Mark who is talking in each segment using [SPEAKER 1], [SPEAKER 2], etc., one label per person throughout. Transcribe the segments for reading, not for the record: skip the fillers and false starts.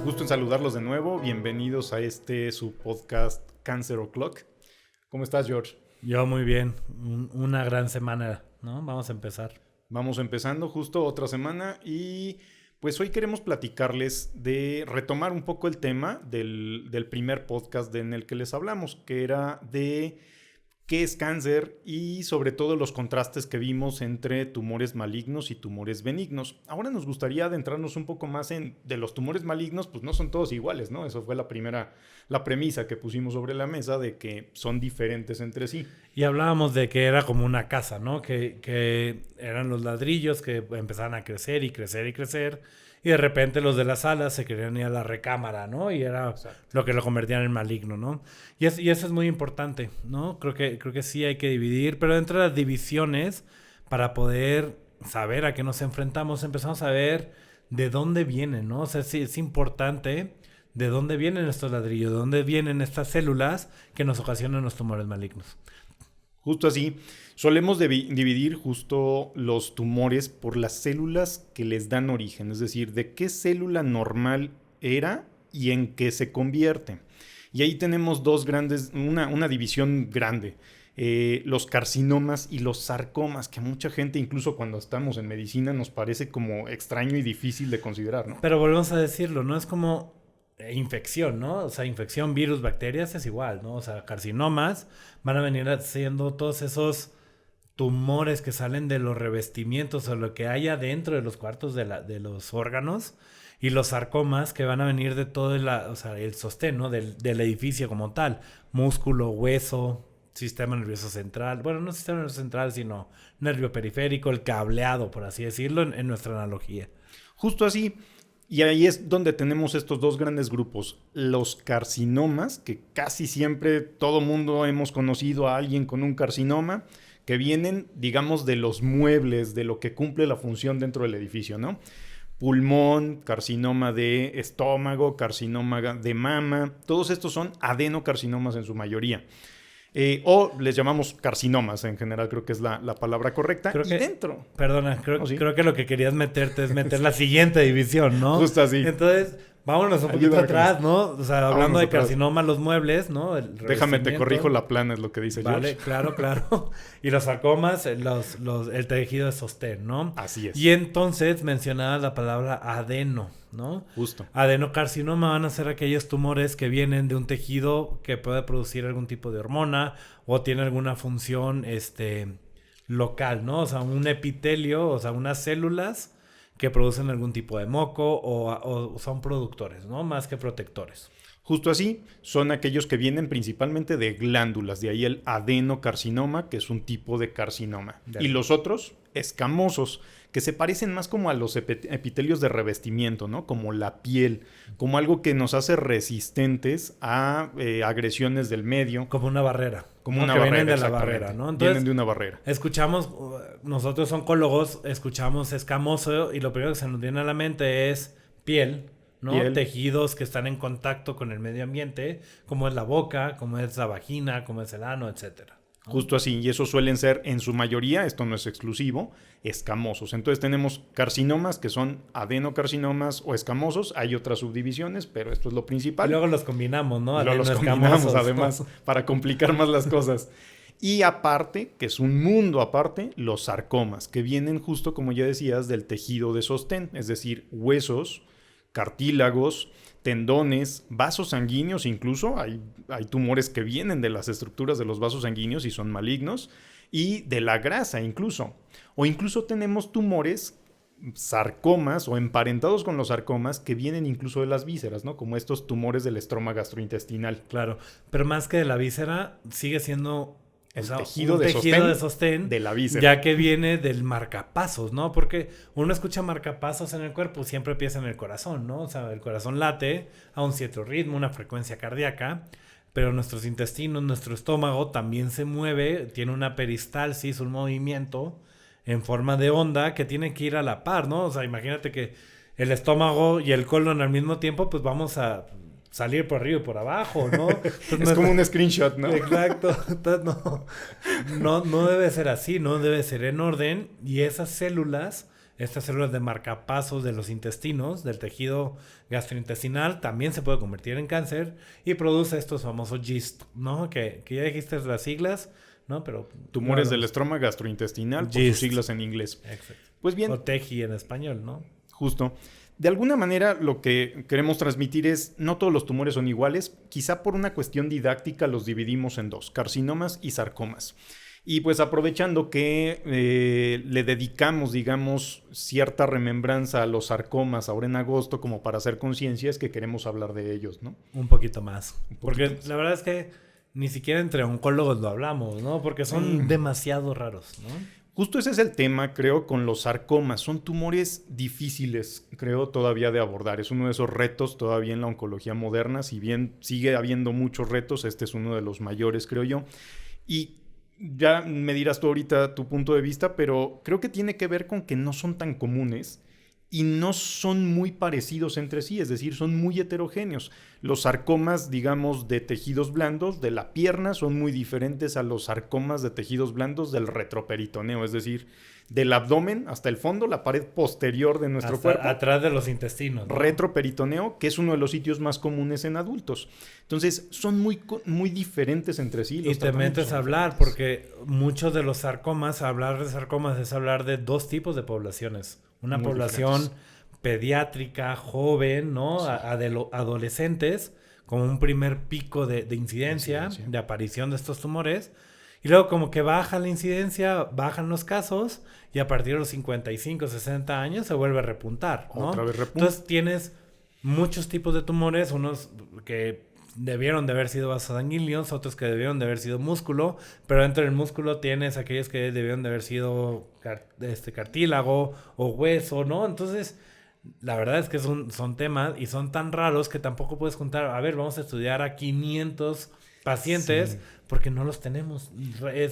[SPEAKER 1] Gusto en saludarlos de nuevo. Bienvenidos a su podcast Cancer O'Clock. ¿Cómo estás, George?
[SPEAKER 2] Yo muy bien. Una gran semana, ¿no? Vamos a empezar.
[SPEAKER 1] Vamos empezando justo otra semana y pues hoy queremos platicarles de retomar un poco el tema del primer podcast en el que les hablamos, que era de qué es cáncer y sobre todo los contrastes que vimos entre tumores malignos y tumores benignos. Ahora nos gustaría adentrarnos un poco más de los tumores malignos, pues no son todos iguales, ¿no? Eso fue la premisa que pusimos sobre la mesa de que son diferentes entre sí.
[SPEAKER 2] Y hablábamos de que era como una casa, ¿no? Que eran los ladrillos que empezaban a crecer y crecer y crecer. Y de repente los de las salas se querían ir a la recámara, ¿no? Y era lo que lo convertían en maligno, ¿no? Y eso es muy importante, ¿no? Creo que sí hay que dividir, pero dentro de las divisiones, para poder saber a qué nos enfrentamos, empezamos a ver de dónde vienen, ¿no? O sea, sí es importante de dónde vienen estos ladrillos, de dónde vienen estas células que nos ocasionan los tumores malignos.
[SPEAKER 1] Justo así, solemos dividir justo los tumores por las células que les dan origen, es decir, de qué célula normal era y en qué se convierte. Y ahí tenemos una división grande, los carcinomas y los sarcomas, que a mucha gente, incluso cuando estamos en medicina, nos parece como extraño y difícil de considerar, ¿no?
[SPEAKER 2] Pero volvemos a decirlo, ¿no? Es como infección, ¿no? O sea, infección, virus, bacterias es igual, ¿no? O sea, carcinomas van a venir siendo todos esos tumores que salen de los revestimientos o lo que haya dentro de los cuartos de los órganos, y los sarcomas que van a venir de todo el sostén, ¿no? Del edificio como tal, músculo, hueso, sistema nervioso central, bueno, no sistema nervioso central, sino nervio periférico, el cableado, por así decirlo, en nuestra analogía.
[SPEAKER 1] Justo así. Y ahí es donde tenemos estos dos grandes grupos, los carcinomas, que casi siempre todo mundo hemos conocido a alguien con un carcinoma, que vienen, digamos, de los muebles, de lo que cumple la función dentro del edificio, ¿no? Pulmón, carcinoma de estómago, carcinoma de mama, todos estos son adenocarcinomas en su mayoría. O les llamamos carcinomas en general, creo que es la palabra correcta.
[SPEAKER 2] Creo que,
[SPEAKER 1] dentro.
[SPEAKER 2] Perdona, creo que lo que querías meterte es meter la siguiente división, ¿no?
[SPEAKER 1] Justo así.
[SPEAKER 2] Entonces, vámonos un poquito atrás, ¿no? O sea, hablando de carcinoma, los muebles, ¿no?
[SPEAKER 1] Déjame, te corrijo la plana, es lo que dice George.
[SPEAKER 2] Vale, claro. Y los sarcomas, el tejido de sostén, ¿no?
[SPEAKER 1] Así es.
[SPEAKER 2] Y entonces mencionabas la palabra adeno, ¿no?
[SPEAKER 1] Justo.
[SPEAKER 2] Adenocarcinoma van a ser aquellos tumores que vienen de un tejido que puede producir algún tipo de hormona o tiene alguna función local, ¿no? O sea, un epitelio, o sea, unas células que producen algún tipo de moco o son productores, ¿no? Más que protectores.
[SPEAKER 1] Justo así, son aquellos que vienen principalmente de glándulas, de ahí el adenocarcinoma, que es un tipo de carcinoma. Y los otros, escamosos, que se parecen más como a los epitelios de revestimiento, ¿no? Como la piel, como algo que nos hace resistentes a agresiones del medio.
[SPEAKER 2] Como una barrera.
[SPEAKER 1] Como una barrera,
[SPEAKER 2] vienen de la barrera, ¿no? Entonces,
[SPEAKER 1] vienen de una barrera.
[SPEAKER 2] Escuchamos, nosotros oncólogos, escuchamos escamoso y lo primero que se nos viene a la mente es piel, ¿no? Tejidos que están en contacto con el medio ambiente, como es la boca, como es la vagina, como es el ano, etcétera.
[SPEAKER 1] Justo así, y esos suelen ser en su mayoría, esto no es exclusivo, escamosos. Entonces tenemos carcinomas que son adenocarcinomas o escamosos, hay otras subdivisiones, pero esto es lo principal.
[SPEAKER 2] Y luego los combinamos, ¿no?
[SPEAKER 1] Los combinamos además para complicar más las cosas. Y aparte, que es un mundo aparte, los sarcomas, que vienen justo, como ya decías, del tejido de sostén, es decir, huesos, cartílagos, tendones, vasos sanguíneos, incluso hay tumores que vienen de las estructuras de los vasos sanguíneos y son malignos, y de la grasa incluso. O incluso tenemos tumores, sarcomas o emparentados con los sarcomas que vienen incluso de las vísceras, ¿no? Como estos tumores del estroma gastrointestinal.
[SPEAKER 2] Claro, pero más que de la víscera, sigue siendo
[SPEAKER 1] tejido
[SPEAKER 2] de sostén
[SPEAKER 1] de la víscera.
[SPEAKER 2] Ya que viene del marcapasos, ¿no? Porque uno escucha marcapasos en el cuerpo, siempre piensa en el corazón, ¿no? O sea, el corazón late a un cierto ritmo, una frecuencia cardíaca, pero nuestros intestinos, nuestro estómago también se mueve, tiene una peristalsis, un movimiento en forma de onda que tiene que ir a la par, ¿no? O sea, imagínate que el estómago y el colon al mismo tiempo, pues vamos a salir por arriba y por abajo, ¿no? Entonces,
[SPEAKER 1] es como un screenshot, ¿no?
[SPEAKER 2] Exacto. Entonces, no debe ser así, no debe ser en orden. Y esas células estas células de marcapasos de los intestinos, del tejido gastrointestinal, también se puede convertir en cáncer y produce estos famosos GIST, ¿no? Que ya dijiste las siglas, ¿no? Pero
[SPEAKER 1] tumores del estroma gastrointestinal, por sus siglas en inglés.
[SPEAKER 2] Exacto.
[SPEAKER 1] Pues bien.
[SPEAKER 2] O TEGI en español, ¿no?
[SPEAKER 1] Justo. De alguna manera lo que queremos transmitir es, no todos los tumores son iguales, quizá por una cuestión didáctica los dividimos en dos, carcinomas y sarcomas. Y pues aprovechando que le dedicamos, digamos, cierta remembranza a los sarcomas ahora en agosto como para hacer conciencia, es que queremos hablar de ellos, ¿no?
[SPEAKER 2] Un poquito más. Porque la verdad es que ni siquiera entre oncólogos lo hablamos, ¿no? Porque son demasiado raros, ¿no?
[SPEAKER 1] Justo ese es el tema, creo, con los sarcomas. Son tumores difíciles, creo, todavía de abordar. Es uno de esos retos todavía en la oncología moderna. Si bien sigue habiendo muchos retos, este es uno de los mayores, creo yo. Y ya me dirás tú ahorita tu punto de vista, pero creo que tiene que ver con que no son tan comunes y no son muy parecidos entre sí, es decir, son muy heterogéneos. Los sarcomas, digamos, de tejidos blandos de la pierna son muy diferentes a los sarcomas de tejidos blandos del retroperitoneo, es decir, del abdomen hasta el fondo, la pared posterior de nuestro cuerpo.
[SPEAKER 2] Atrás de los intestinos, ¿no?
[SPEAKER 1] Retroperitoneo, que es uno de los sitios más comunes en adultos. Entonces, son muy diferentes entre sí.
[SPEAKER 2] Y te metes a hablar, porque muchos de los sarcomas, hablar de sarcomas es hablar de dos tipos de poblaciones. Una muy población diferentes. Pediátrica, joven, ¿no? Sí. Adolescentes, con un primer pico de incidencia, de aparición de estos tumores. Y luego como que baja la incidencia, bajan los casos, y a partir de los 55, 60 años se vuelve a repuntar, ¿no?
[SPEAKER 1] Otra vez repunta.
[SPEAKER 2] Entonces tienes muchos tipos de tumores, unos que debieron de haber sido vasos sanguíneos, otros que debieron de haber sido músculo, pero dentro del músculo tienes aquellos que debieron de haber sido cartílago o hueso, ¿no? Entonces, la verdad es que son temas y son tan raros que tampoco puedes juntar, a ver, vamos a estudiar a 500 pacientes, sí, porque no los tenemos,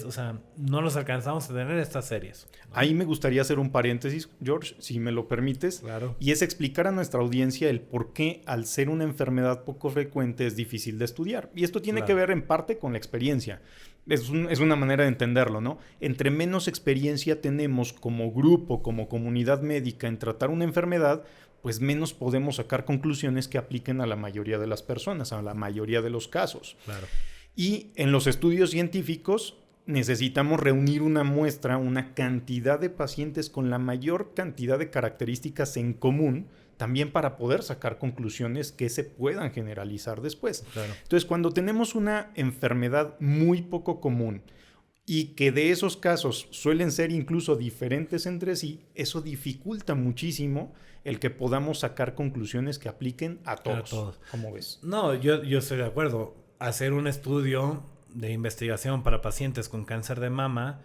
[SPEAKER 2] o sea, no los alcanzamos a tener estas series, ¿no?
[SPEAKER 1] Ahí me gustaría hacer un paréntesis, George, si me lo permites.
[SPEAKER 2] Claro.
[SPEAKER 1] Y es explicar a nuestra audiencia el por qué, al ser una enfermedad poco frecuente, es difícil de estudiar. Y esto tiene que ver en parte con la experiencia. Es una manera de entenderlo, ¿no? Entre menos experiencia tenemos como grupo, como comunidad médica en tratar una enfermedad, pues menos podemos sacar conclusiones que apliquen a la mayoría de las personas, a la mayoría de los casos.
[SPEAKER 2] Claro.
[SPEAKER 1] Y en los estudios científicos necesitamos reunir una muestra, una cantidad de pacientes con la mayor cantidad de características en común, también para poder sacar conclusiones que se puedan generalizar después.
[SPEAKER 2] Claro.
[SPEAKER 1] Entonces, cuando tenemos una enfermedad muy poco común y que de esos casos suelen ser incluso diferentes entre sí, eso dificulta muchísimo el que podamos sacar conclusiones que apliquen a todos. ¿Cómo ves?
[SPEAKER 2] No, yo estoy de acuerdo. Hacer un estudio de investigación para pacientes con cáncer de mama,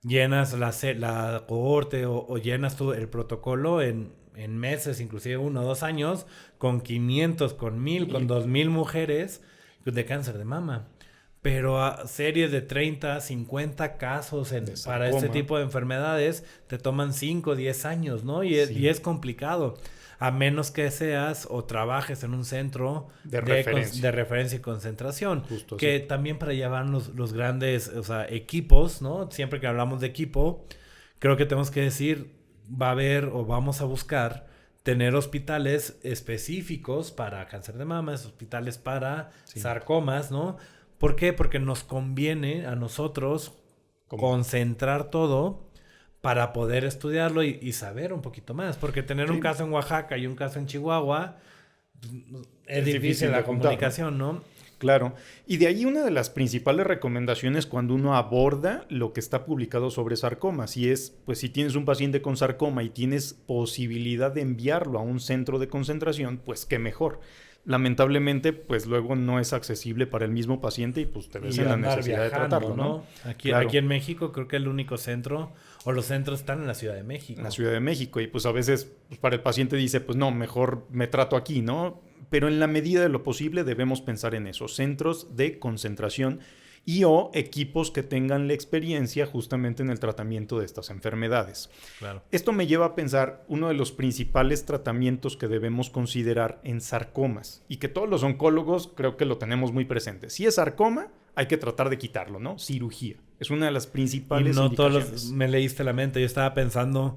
[SPEAKER 2] llenas la cohorte o llenas tú el protocolo en meses, inclusive 1 o 2 años, con 500, con 1000, con 2000 mujeres de cáncer de mama. Pero a series de 30, 50 casos para este tipo de enfermedades te toman 5 o 10 años, ¿no? Y es complicado. A menos que seas o trabajes en un centro de referencia y concentración.
[SPEAKER 1] Justo,
[SPEAKER 2] que sí, también para llevar los grandes, o sea, equipos, ¿no? Siempre que hablamos de equipo, creo que tenemos que decir, va a haber o vamos a buscar tener hospitales específicos para cáncer de mama, hospitales para sarcomas, ¿no? ¿Por qué? Porque nos conviene a nosotros concentrar todo para poder estudiarlo y saber un poquito más. Porque tener un caso en Oaxaca y un caso en Chihuahua es difícil la comunicación, ¿no?
[SPEAKER 1] Claro. Y de ahí una de las principales recomendaciones cuando uno aborda lo que está publicado sobre sarcomas. Y es, pues si tienes un paciente con sarcoma y tienes posibilidad de enviarlo a un centro de concentración, pues qué mejor. Lamentablemente, pues luego no es accesible para el mismo paciente y pues te ves en la necesidad de tratarlo, ¿no?
[SPEAKER 2] Aquí en México creo que el único centro o los centros están en la Ciudad de México.
[SPEAKER 1] En la Ciudad de México y pues a veces pues, para el paciente dice, pues no, mejor me trato aquí, ¿no? Pero en la medida de lo posible debemos pensar en eso, centros de concentración y o equipos que tengan la experiencia justamente en el tratamiento de estas enfermedades.
[SPEAKER 2] Claro.
[SPEAKER 1] Esto me lleva a pensar uno de los principales tratamientos que debemos considerar en sarcomas y que todos los oncólogos creo que lo tenemos muy presente. Si es sarcoma, hay que tratar de quitarlo, ¿no? Cirugía. Es una de las principales
[SPEAKER 2] y no
[SPEAKER 1] indicaciones.
[SPEAKER 2] todos me leíste la mente. Yo estaba pensando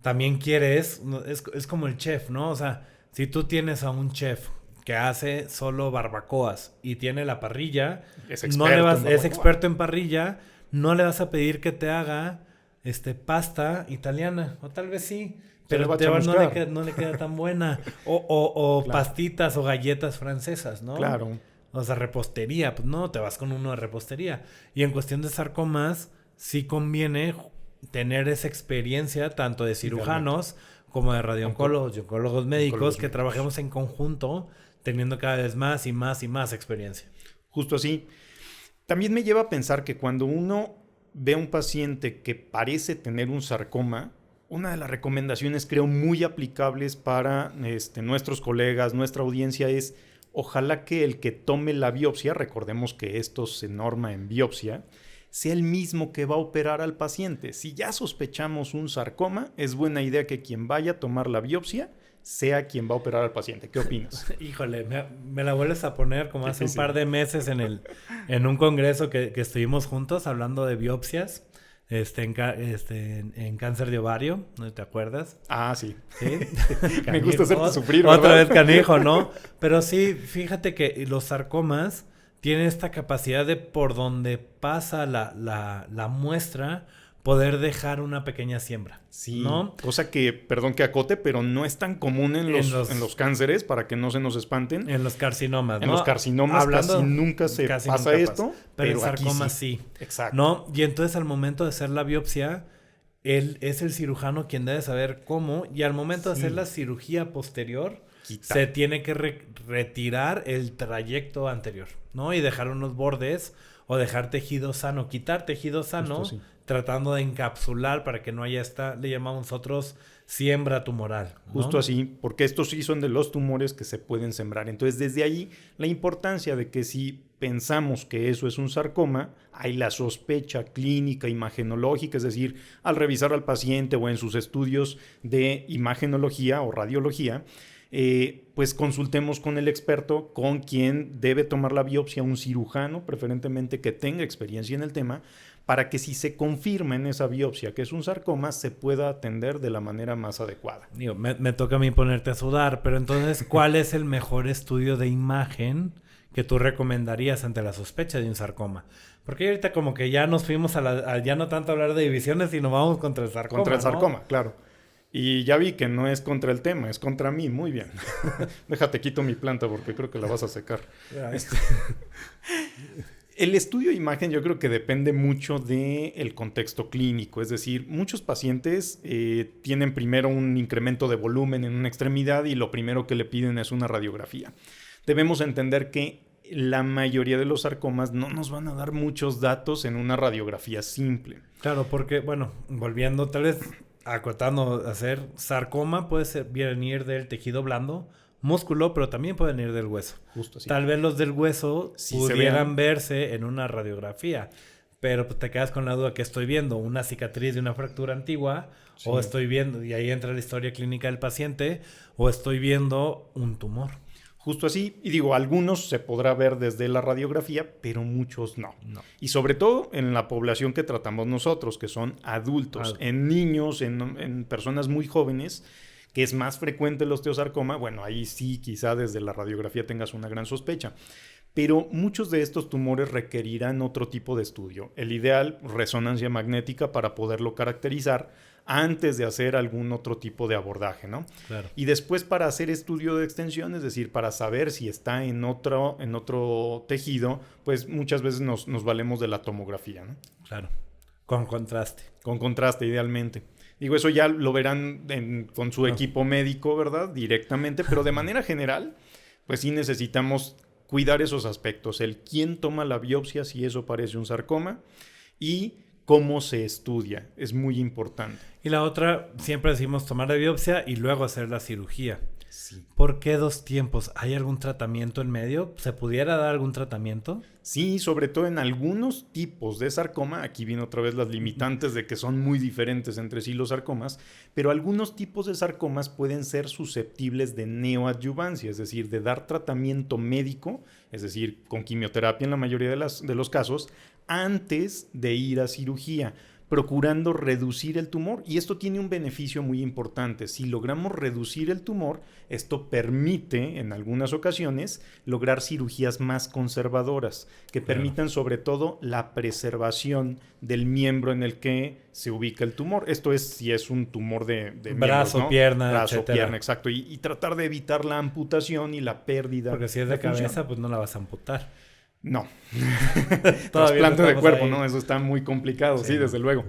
[SPEAKER 2] también quieres, es como el chef, ¿no? O sea, si tú tienes a un chef que hace solo barbacoas y tiene la parrilla,
[SPEAKER 1] Es
[SPEAKER 2] no le
[SPEAKER 1] experto
[SPEAKER 2] vas,
[SPEAKER 1] en
[SPEAKER 2] es
[SPEAKER 1] barbacoa.
[SPEAKER 2] experto en parrilla, no le vas a pedir que te haga pasta italiana, o tal vez sí,
[SPEAKER 1] Se le
[SPEAKER 2] pero
[SPEAKER 1] va a chamuscar.
[SPEAKER 2] no le queda tan buena. O
[SPEAKER 1] Claro,
[SPEAKER 2] pastitas o galletas francesas, ¿no?
[SPEAKER 1] claro.
[SPEAKER 2] O sea, repostería, pues no, te vas con uno de repostería. Y en cuestión de sarcomas, sí conviene tener esa experiencia tanto de
[SPEAKER 1] Idealmente.
[SPEAKER 2] cirujanos como de radiooncólogos y oncólogos médicos,
[SPEAKER 1] Oncólogos
[SPEAKER 2] que
[SPEAKER 1] médicos.
[SPEAKER 2] trabajemos en conjunto, teniendo cada vez más y más y más experiencia.
[SPEAKER 1] Justo así. También me lleva a pensar que cuando uno ve a un paciente que parece tener un sarcoma, una de las recomendaciones creo muy aplicables para nuestros colegas, nuestra audiencia es ojalá que el que tome la biopsia, recordemos que esto se norma en biopsia, sea el mismo que va a operar al paciente. Si ya sospechamos un sarcoma, es buena idea que quien vaya a tomar la biopsia sea quien va a operar al paciente. ¿Qué opinas?
[SPEAKER 2] Híjole, me la vuelves a poner como hace un
[SPEAKER 1] Difícil.
[SPEAKER 2] par de meses en un congreso que estuvimos juntos hablando de biopsias en cáncer de ovario, ¿no te acuerdas?
[SPEAKER 1] Ah, sí.
[SPEAKER 2] Sí.
[SPEAKER 1] Me gusta hacerte sufrir,
[SPEAKER 2] Otra
[SPEAKER 1] ¿verdad?
[SPEAKER 2] vez canijo, ¿no? Pero sí, fíjate que los sarcomas tienen esta capacidad de por donde pasa la muestra poder dejar una pequeña siembra,
[SPEAKER 1] Sí,
[SPEAKER 2] ¿no?
[SPEAKER 1] cosa que, perdón que acote, pero no es tan común en en los cánceres, para que no se nos espanten.
[SPEAKER 2] En los carcinomas,
[SPEAKER 1] En los
[SPEAKER 2] ¿no?
[SPEAKER 1] carcinomas casi nunca se
[SPEAKER 2] casi
[SPEAKER 1] pasa
[SPEAKER 2] nunca
[SPEAKER 1] esto,
[SPEAKER 2] pero en
[SPEAKER 1] aquí
[SPEAKER 2] sarcomas sí.
[SPEAKER 1] Exacto.
[SPEAKER 2] ¿No? Y entonces al momento de hacer la biopsia, él es el cirujano quien debe saber cómo, y al momento de hacer la cirugía posterior,
[SPEAKER 1] Quita.
[SPEAKER 2] se tiene que retirar el trayecto anterior, ¿no? Y dejar unos bordes o dejar tejido sano, quitar tejido sano,
[SPEAKER 1] Justo así.
[SPEAKER 2] tratando de encapsular para que no haya le llamamos nosotros siembra tumoral, ¿no?
[SPEAKER 1] Justo así, porque estos sí son de los tumores que se pueden sembrar. Entonces, desde ahí, la importancia de que si pensamos que eso es un sarcoma, hay la sospecha clínica, imagenológica, es decir, al revisar al paciente o en sus estudios de imagenología o radiología, pues consultemos con el experto, con quien debe tomar la biopsia, un cirujano, preferentemente que tenga experiencia en el tema, para que si se confirma en esa biopsia que es un sarcoma, se pueda atender de la manera más adecuada.
[SPEAKER 2] Digo, me toca a mí ponerte a sudar, pero entonces, ¿cuál es el mejor estudio de imagen que tú recomendarías ante la sospecha de un sarcoma? Porque ahorita como que ya nos fuimos ya no tanto a hablar de divisiones, sino vamos contra el sarcoma,
[SPEAKER 1] Contra el
[SPEAKER 2] ¿no?
[SPEAKER 1] sarcoma, claro. Y ya vi que no es contra el tema, es contra mí. Muy bien. Déjate quito mi planta porque creo que la vas a secar. El estudio de imagen yo creo que depende mucho del contexto clínico, es decir, muchos pacientes tienen primero un incremento de volumen en una extremidad y lo primero que le piden es una radiografía. Debemos entender que la mayoría de los sarcomas no nos van a dar muchos datos en una radiografía simple.
[SPEAKER 2] Claro, porque, bueno, volviendo, tal vez acotando, hacer sarcoma puede venir del tejido blando, músculo, pero también pueden venir del hueso.
[SPEAKER 1] Justo así.
[SPEAKER 2] Tal vez los del hueso
[SPEAKER 1] Si
[SPEAKER 2] pudieran verse en una radiografía, pero pues, te quedas con la duda que estoy viendo una cicatriz de una fractura antigua,
[SPEAKER 1] sí.
[SPEAKER 2] o estoy viendo, y ahí entra la historia clínica del paciente, o estoy viendo un tumor.
[SPEAKER 1] Justo así, y digo, algunos se podrá ver desde la radiografía, pero muchos no. Y sobre todo en la población que tratamos nosotros, que son adultos, en niños, en personas muy jóvenes, que es más frecuente el osteosarcoma, bueno, ahí sí quizá desde la radiografía tengas una gran sospecha. Pero muchos de estos tumores requerirán otro tipo de estudio. El ideal, resonancia magnética para poderlo caracterizar antes de hacer algún otro tipo de abordaje, ¿no?
[SPEAKER 2] Claro.
[SPEAKER 1] Y después para hacer estudio de extensión, es decir, para saber si está en otro tejido, pues muchas veces nos valemos de la tomografía, ¿no?
[SPEAKER 2] Claro, con contraste.
[SPEAKER 1] Con contraste, idealmente. Digo, eso ya lo verán con su equipo médico, ¿verdad? Directamente, pero de manera general, pues sí necesitamos cuidar esos aspectos. El quién toma la biopsia, si eso parece un sarcoma, y cómo se estudia. Es muy importante.
[SPEAKER 2] Y la otra, siempre decimos tomar la biopsia y luego hacer la cirugía.
[SPEAKER 1] Sí.
[SPEAKER 2] ¿Por qué 2 tiempos? ¿Hay algún tratamiento en medio? ¿Se pudiera dar algún tratamiento?
[SPEAKER 1] Sí, sobre todo en algunos tipos de sarcoma, aquí vienen otra vez las limitantes de que son muy diferentes entre sí los sarcomas, pero algunos tipos de sarcomas pueden ser susceptibles de neoadyuvancia, es decir, de dar tratamiento médico, es decir, con quimioterapia en la mayoría de los casos, antes de ir a cirugía, procurando reducir el tumor. Y esto tiene un beneficio muy importante. Si logramos reducir el tumor, esto permite en algunas ocasiones lograr cirugías más conservadoras, que permitan sobre todo la preservación del miembro en el que se ubica el tumor. Esto es si es un tumor de
[SPEAKER 2] brazo,
[SPEAKER 1] miembros, ¿no?
[SPEAKER 2] pierna,
[SPEAKER 1] brazo,
[SPEAKER 2] etcétera.
[SPEAKER 1] pierna, exacto. Y tratar de evitar la amputación y la pérdida.
[SPEAKER 2] Porque si es de cabeza,
[SPEAKER 1] función.
[SPEAKER 2] pues no la vas a amputar.
[SPEAKER 1] No.
[SPEAKER 2] Todavía
[SPEAKER 1] Trasplante de cuerpo,
[SPEAKER 2] ahí.
[SPEAKER 1] ¿no? Eso está muy complicado, sí, desde luego.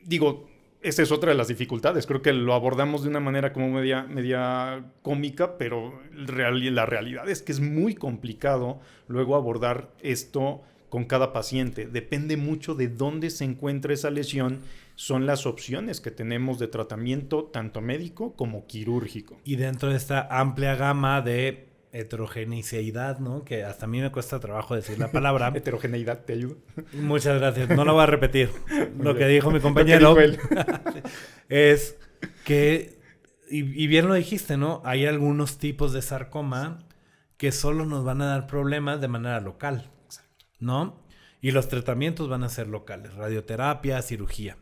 [SPEAKER 1] Digo, esa es otra de las dificultades. Creo que lo abordamos de una manera como media cómica, pero la realidad es que es muy complicado luego abordar esto con cada paciente. Depende mucho de dónde se encuentra esa lesión. Son las opciones que tenemos de tratamiento, tanto médico como quirúrgico.
[SPEAKER 2] Y dentro de esta amplia gama de heterogeneidad, ¿no? Que hasta a mí me cuesta trabajo decir la palabra.
[SPEAKER 1] Heterogeneidad, ¿te ayuda?
[SPEAKER 2] Muchas gracias. No lo voy a repetir. Lo que dijo mi compañero es que, y bien lo dijiste, ¿no? Hay algunos tipos de sarcoma que solo nos van a dar problemas de manera local, ¿no? Y los tratamientos van a ser locales, radioterapia, cirugía.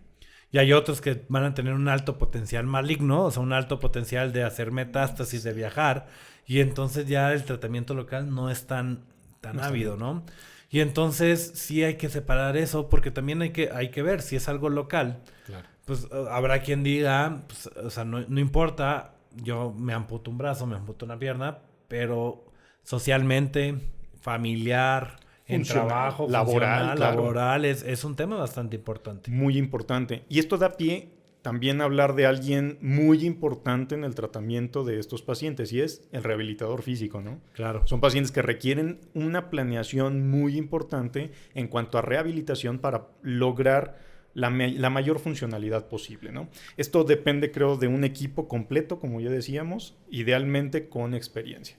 [SPEAKER 2] Y hay otros que van a tener un alto potencial maligno, o sea, un alto potencial de hacer metástasis, de viajar, y entonces ya el tratamiento local no es tan ávido, ¿no? Y entonces sí hay que separar eso, porque también hay que ver si es algo local.
[SPEAKER 1] Claro.
[SPEAKER 2] Pues habrá quien diga, pues, o sea, no importa, yo me amputo un brazo, me amputo una pierna, pero socialmente, familiar, en trabajo, laboral, es un tema bastante importante.
[SPEAKER 1] Muy importante. Y esto da pie también a hablar de alguien muy importante en el tratamiento de estos pacientes, y es el rehabilitador físico, ¿no?
[SPEAKER 2] Claro.
[SPEAKER 1] Son pacientes que requieren una planeación muy importante en cuanto a rehabilitación para lograr la mayor funcionalidad posible, ¿no? Esto depende, creo, de un equipo completo, como ya decíamos, idealmente con experiencia.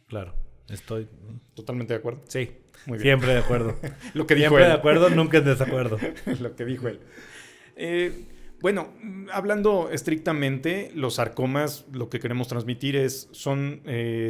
[SPEAKER 2] Claro, estoy
[SPEAKER 1] totalmente de acuerdo.
[SPEAKER 2] Sí.
[SPEAKER 1] Muy bien.
[SPEAKER 2] Siempre de acuerdo.
[SPEAKER 1] Lo que dijo
[SPEAKER 2] Siempre
[SPEAKER 1] él.
[SPEAKER 2] de acuerdo, nunca en desacuerdo.
[SPEAKER 1] Lo que dijo él. Bueno, hablando estrictamente, los sarcomas, lo que queremos transmitir son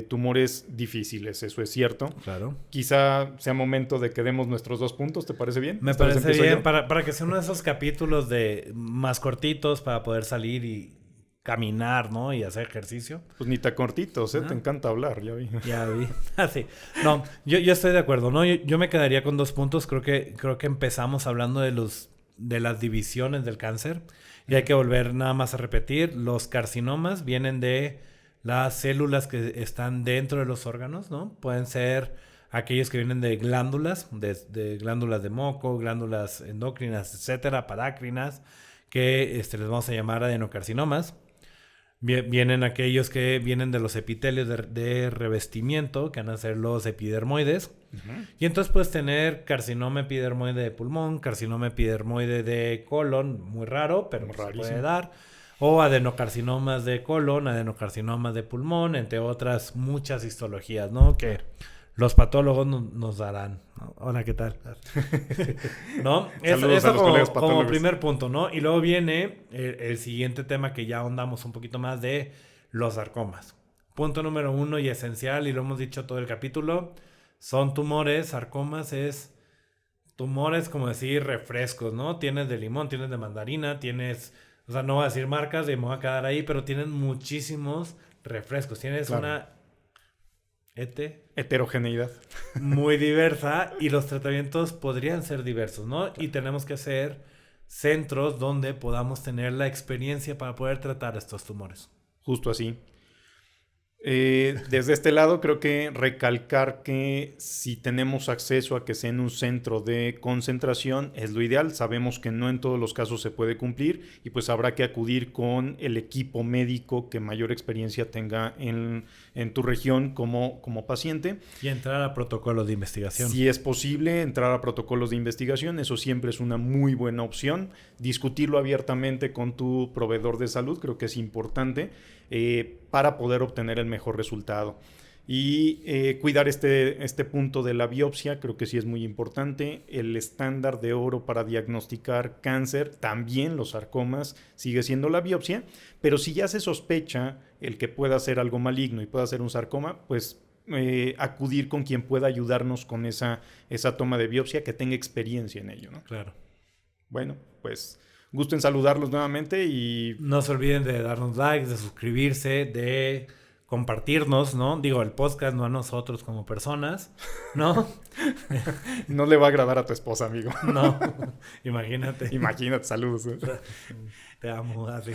[SPEAKER 1] tumores difíciles, eso es cierto.
[SPEAKER 2] Claro.
[SPEAKER 1] Quizá sea momento de que demos nuestros 2 puntos, ¿te parece bien?
[SPEAKER 2] Me parece bien, para que sea uno de esos capítulos más cortitos para poder salir y caminar, ¿no? Y hacer ejercicio.
[SPEAKER 1] Pues ni tan cortitos, ¿eh? Te encanta hablar, ya vi.
[SPEAKER 2] Ya vi. Sí. No, yo estoy de acuerdo, ¿no? Yo me quedaría con 2 puntos. Creo que empezamos hablando de las divisiones del cáncer. Y hay que volver nada más a repetir. Los carcinomas vienen de las células que están dentro de los órganos, ¿no? Pueden ser aquellos que vienen de glándulas, de glándulas de moco, glándulas endocrinas, etcétera, parácrinas, que les vamos a llamar adenocarcinomas. Vienen aquellos que vienen de los epitelios de revestimiento, que van a ser los epidermoides. Uh-huh. Y entonces puedes tener carcinoma epidermoide de pulmón, carcinoma epidermoide de colon, muy raro, pero se puede dar. O adenocarcinomas de colon, adenocarcinomas de pulmón, entre otras muchas histologías, ¿no? Que los patólogos nos darán, ¿no? Hola, ¿qué tal? ¿No? Eso como primer punto, ¿no? Y luego viene el siguiente tema que ya ahondamos un poquito más de los sarcomas. Punto número 1 y esencial, y lo hemos dicho todo el capítulo, son tumores. Sarcomas es tumores, como decir, refrescos, ¿no? Tienes de limón, tienes de mandarina, o sea, no voy a decir marcas, me voy a quedar ahí, pero tienen muchísimos refrescos. Tienes una
[SPEAKER 1] heterogeneidad
[SPEAKER 2] muy diversa, y los tratamientos podrían ser diversos, ¿no? Claro. Y tenemos que hacer centros donde podamos tener la experiencia para poder tratar estos tumores.
[SPEAKER 1] Justo así. Desde este lado creo que recalcar que si tenemos acceso a que sea en un centro de concentración es lo ideal. Sabemos que no en todos los casos se puede cumplir, y pues habrá que acudir con el equipo médico que mayor experiencia tenga en tu región como paciente.
[SPEAKER 2] Y entrar a protocolos de investigación.
[SPEAKER 1] Si es posible, entrar a protocolos de investigación, eso siempre es una muy buena opción. Discutirlo abiertamente con tu proveedor de salud creo que es importante para poder obtener el mejor resultado. Y cuidar este punto de la biopsia creo que sí es muy importante. El estándar de oro para diagnosticar cáncer, también los sarcomas, sigue siendo la biopsia, pero si ya se sospecha el que pueda ser algo maligno y pueda ser un sarcoma, pues acudir con quien pueda ayudarnos con esa toma de biopsia, que tenga experiencia en ello, ¿no?
[SPEAKER 2] Claro.
[SPEAKER 1] Bueno, pues gusto en saludarlos nuevamente y...
[SPEAKER 2] No se olviden de darnos likes, de suscribirse, de compartirnos, ¿no? Digo, el podcast, no a nosotros como personas, ¿no?
[SPEAKER 1] No le va a agradar a tu esposa, amigo.
[SPEAKER 2] No, imagínate.
[SPEAKER 1] Imagínate, saludos.
[SPEAKER 2] Te amo, así.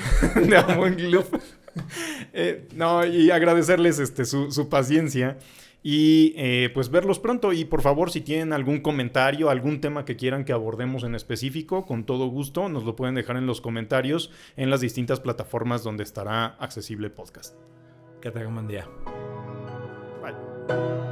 [SPEAKER 1] Te amo en club. No, y agradecerles su paciencia y pues verlos pronto. Y por favor, si tienen algún comentario, algún tema que quieran que abordemos en específico, con todo gusto nos lo pueden dejar en los comentarios en las distintas plataformas donde estará accesible el podcast.
[SPEAKER 2] Que tengan un buen día.
[SPEAKER 1] Bye.